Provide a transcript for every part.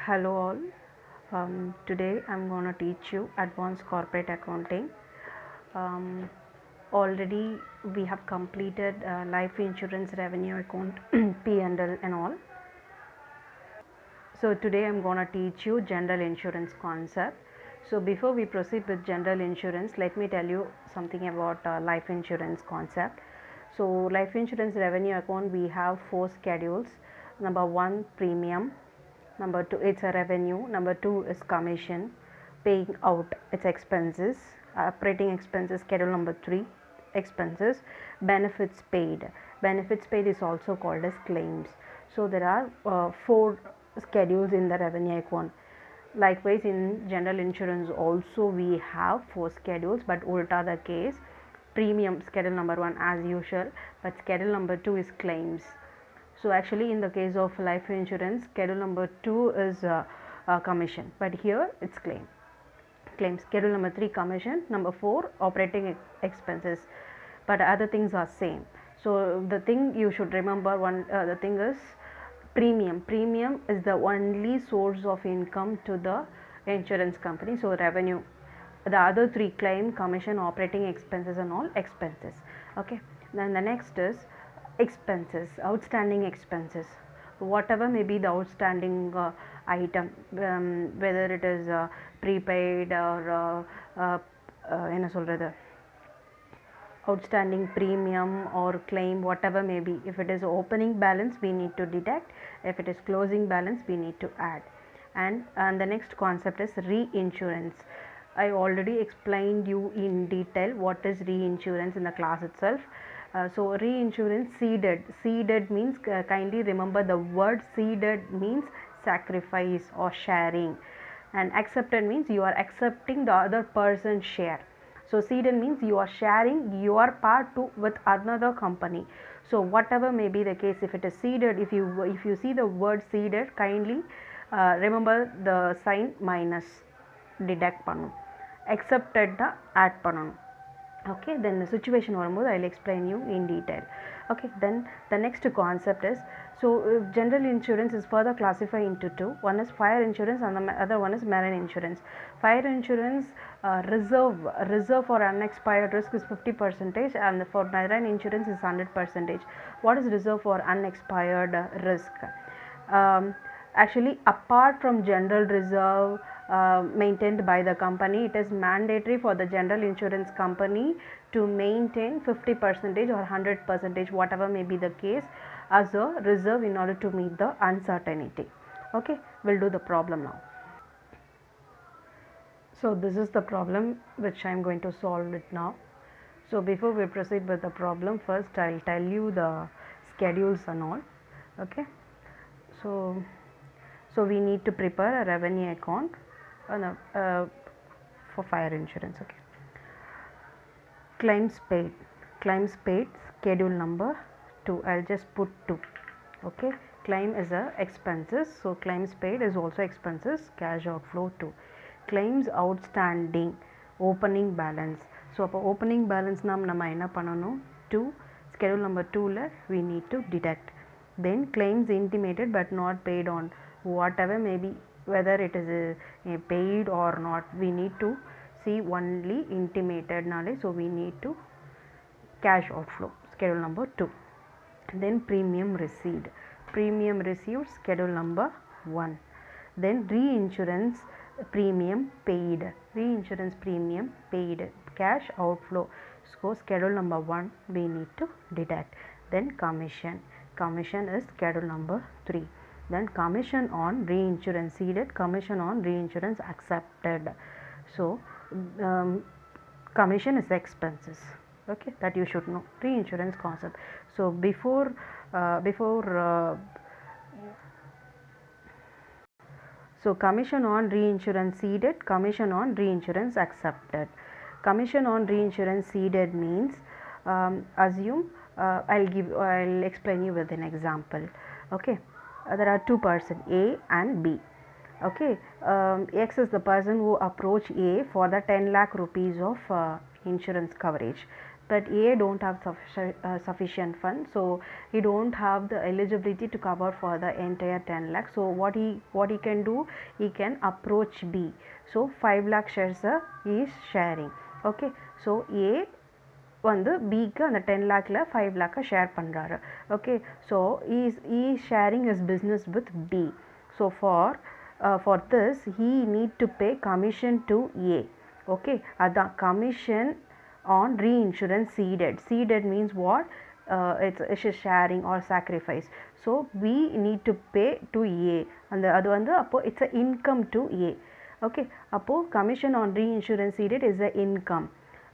Hello all. Today I'm going to teach you advanced corporate accounting. Um, Already we have completed life insurance revenue account P&L and all. So today I'm going to teach you general insurance concept. So before we proceed with general insurance, let me tell you something about life insurance concept. So life insurance revenue account, we have 4 schedules. Number 1, premium. Number 2, it's a revenue. Number 2 is commission. Paying out, it's expenses. Operating expenses, schedule number 3. Expenses. Benefits paid. Benefits paid is also called as claims. So there are 4 schedules in the revenue account. Likewise, in general insurance also we have 4 schedules, but ulta the case. Premium, schedule number 1 as usual, but schedule number 2 is claims. So actually in the case of life insurance, schedule number 2 is commission, but here it's claim. Schedule number 3 commission, number 4 operating expenses, but other things are same. So the thing you should remember, the thing is premium is the only source of income to the insurance company. So revenue, the other 3, claim, commission, operating expenses and all expenses. Okay, then the next is expenses, outstanding expenses, whatever may be the outstanding item, whether it is prepaid or என்ன சொல்றது, outstanding premium or claim, whatever may be. If it is opening balance, we need to deduct. If it is closing balance, we need to add. And the next concept is reinsurance. I already explained you in detail what is reinsurance in the class itself. So reinsurance, ceded means, kindly remember the word ceded means sacrifice or sharing, and accepted means you are accepting the other person's share. So ceded means you are sharing your part with another company. So whatever may be the case, if it is ceded, if you see the word ceded, kindly remember the sign minus, deduct பண்ணணும், accepted da add பண்ணணும். Okay, then the situation வரும்போது I'll explain you in detail. Okay, then the next concept is, so general insurance is further classified into 2. One is fire insurance and the other one is marine insurance. Fire insurance reserve for unexpired risk is 50%, and for marine insurance is 100%. What is reserve for unexpired risk? Actually, apart from general reserve maintained by the company, it is mandatory for the general insurance company to maintain 50% or 100%, whatever may be the case, as a reserve in order to meet the uncertainty. Okay, we'll do the problem now. So this is the problem which I am going to solve it now. So before we proceed with the problem, first I'll tell you the schedules and all. Okay, so we need to prepare a revenue account for fire insurance. Okay, claims paid, schedule number 2. I'll just put 2. Okay, claim is a expenses, so claims paid is also expenses, cash outflow 2. Claims outstanding, opening balance. So அப்போ opening balance நம்ம என்ன பண்ணணும், 2, schedule number 2ல we need to deduct. Then claims intimated but not paid on, whatever may be, whether it is paid or not, we need to see only intimated nale, so we need to cash outflow, schedule number 2. Then premium received, schedule number 1. Then reinsurance premium paid, cash outflow, so schedule number 1 we need to deduct. Then commission is schedule number 3. Then commission on reinsurance ceded, commission on reinsurance accepted. So commission is expenses. Okay, that you should know, reinsurance concept. So before so commission on reinsurance ceded, commission on reinsurance accepted. Commission on reinsurance ceded means, assume I'll explain you with an example. Okay, there are 2 persons, A and B. Okay, X is the person who approached A for the 10 lakh rupees of insurance coverage. but A don't have sufficient funds, so he don't have the eligibility to cover for the entire 10 lakh. So what he can do, he can approach B. So 5 lakh shares he is sharing. Okay, so A வந்து Bக்கு அந்த 10 lakhல 5 lakh share பண்றாரு. Okay, so he is sharing his business with B. So for this he need to pay commission to A. Okay, அதான் commission on reinsurance ceded. Ceded means what? It's a sharing or sacrifice. So we need to pay to A. அந்த அது வந்து அப்போ it's a income to A. Okay, அப்போ commission on reinsurance ceded is a income.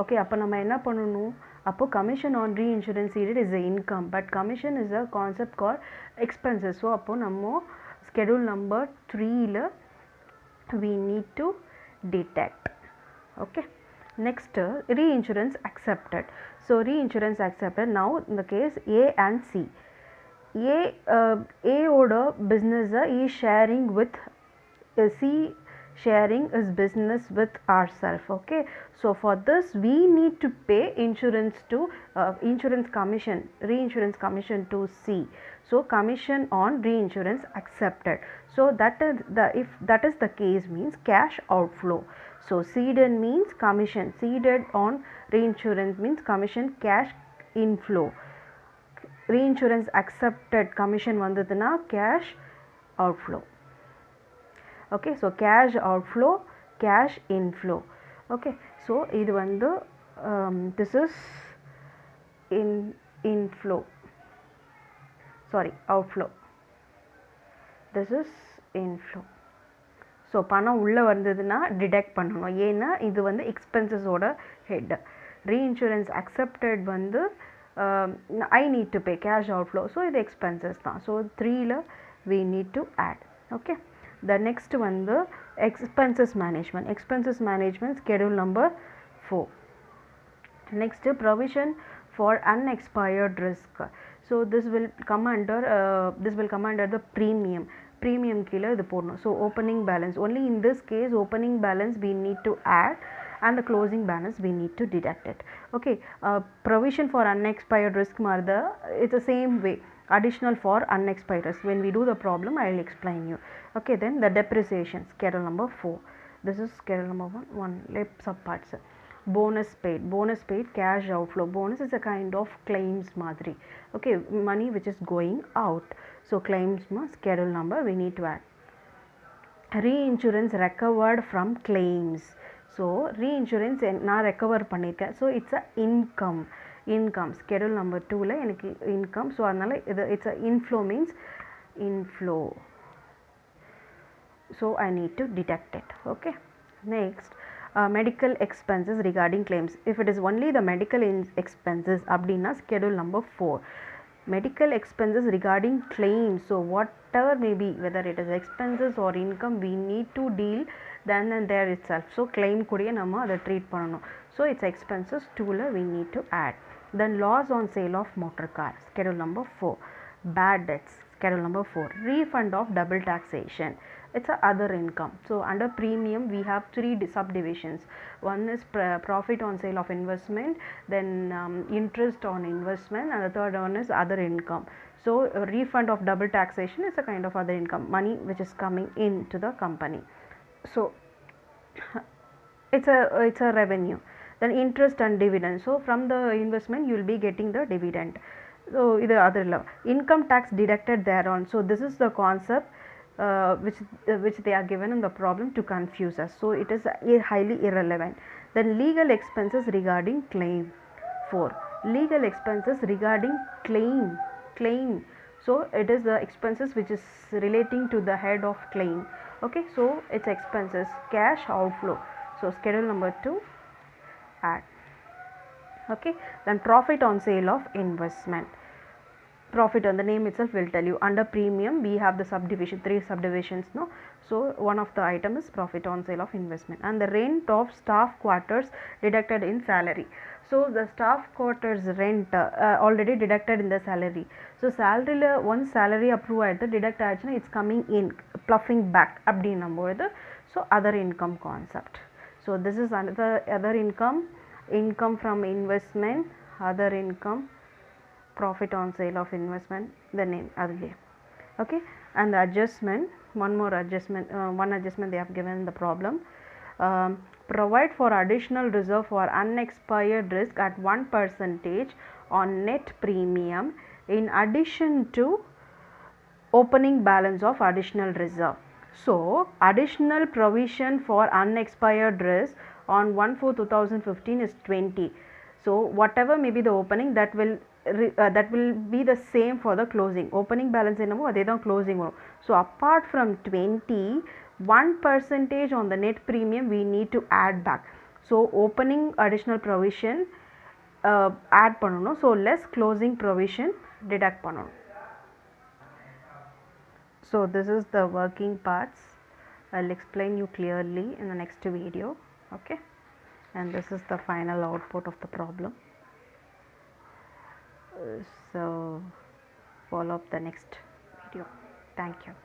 Okay, அப்போ நம்ம என்ன பண்ணணும், அப்போ commission on reinsurance ceded is a income, but commission is a concept called expenses. So அப்போ நம்ம schedule number 3ல we need to detect. Okay, next reinsurance accepted. So reinsurance accepted. Now in the case A and C, A oda business is sharing with C, sharing his business with ourselves. Okay, so for this we need to pay insurance to insurance commission, reinsurance commission to C. So commission on reinsurance accepted. So that is the, if that is the case, means cash outflow. So ceded means commission, ceded on reinsurance means commission cash inflow. Reinsurance accepted commission vandaduna cash outflow. Okay, so cash outflow, cash inflow. Okay, so இது வந்து this is inflow, sorry, outflow, this is inflow. So பணம் உள்ள வந்ததுன்னா detect பண்ணணும், ஏன்னா இது வந்து எக்ஸ்பென்சஸோட ஹெட். ரீஇன்சூரன்ஸ் அக்செப்டட் வந்து I need to pay cash outflow, so இது எக்ஸ்பென்சஸ் தான். ஸோ 3ல we need to add. Okay, the next one, the expenses management. Expenses management schedule number 4. Next, provision for unexpired risk. So this will come under the premium killer the porno. So opening balance, only in this case opening balance we need to add and the closing balance we need to deduct it. Okay, provision for unexpired risk martha, it's the same way, additional for unexpired risk. When we do the problem I will explain you. Okay, then the depreciation schedule number 4. This is schedule number 1 lip subparts. Bonus paid cash outflow. Bonus is a kind of claims madri. Okay, money which is going out. So claims schedule number we need to add. Reinsurance recovered from claims. So reinsurance na recover பண்ணிருக்கேன், so it's a income schedule number 2ல எனக்கு income. so அதனால இது it's a inflow means inflow, so I need to deduct it. Okay, next medical expenses regarding claims. If it is only the medical expenses abdina schedule number 4. Medical expenses regarding claims, so whatever may be, whether it is expenses or income, we need to deal then and there itself. So claim kuriya nama ada treat pananum, so it's expenses 2la we need to add. Then loss on sale of motor car schedule number 4. Bad debts schedule number 4. Refund of double taxation, it's a other income. So under premium we have 3 subdivisions. One is profit on sale of investment, then interest on investment, and the third one is other income. So refund of double taxation is a kind of other income, money which is coming into the company. So it's a revenue. Then interest and dividend, so from the investment you will be getting the dividend. So இது other level. Income tax deducted thereon. So this is the concept which they are given in the problem to confuse us, so it is highly irrelevant. Then legal expenses regarding claim 4. Legal expenses regarding claim, so it is the expenses which is relating to the head of claim. Okay, so it's expenses cash outflow, so schedule number 2 add. Okay, then profit on sale of investment. Profit, on the name itself will tell you. Under premium we have the subdivision, 3 subdivisions, no? So one of the item is profit on sale of investment. And the rent of staff quarters deducted in salary. So the staff quarters rent already deducted in the salary. So salary la once salary approve aayithu deduct aachuna it's coming in, pluffing back அப்படினும்போது, so other income concept. So this is another other income, income from investment, other income, profit on sale of investment, the name adile. Okay, and the adjustment, one more adjustment, one adjustment they have given in the problem. Provide for additional reserve for unexpired risk at 1% on net premium in addition to opening balance of additional reserve. So, additional provision for unexpired risk on 1/4/2015 is 20. So, whatever may be the opening, that will be the same for the closing. Opening balance என்னமோ அதே தான் closing வரும். So, apart from 20, 1% on the net premium we need to add back. So, opening additional provision add பண்ணணும். So, less closing provision deduct பண்ணணும். So, this is the working parts. I'll explain you clearly in the next video. Okay, and this is the final output of the problem. So, follow up the next video. Thank you.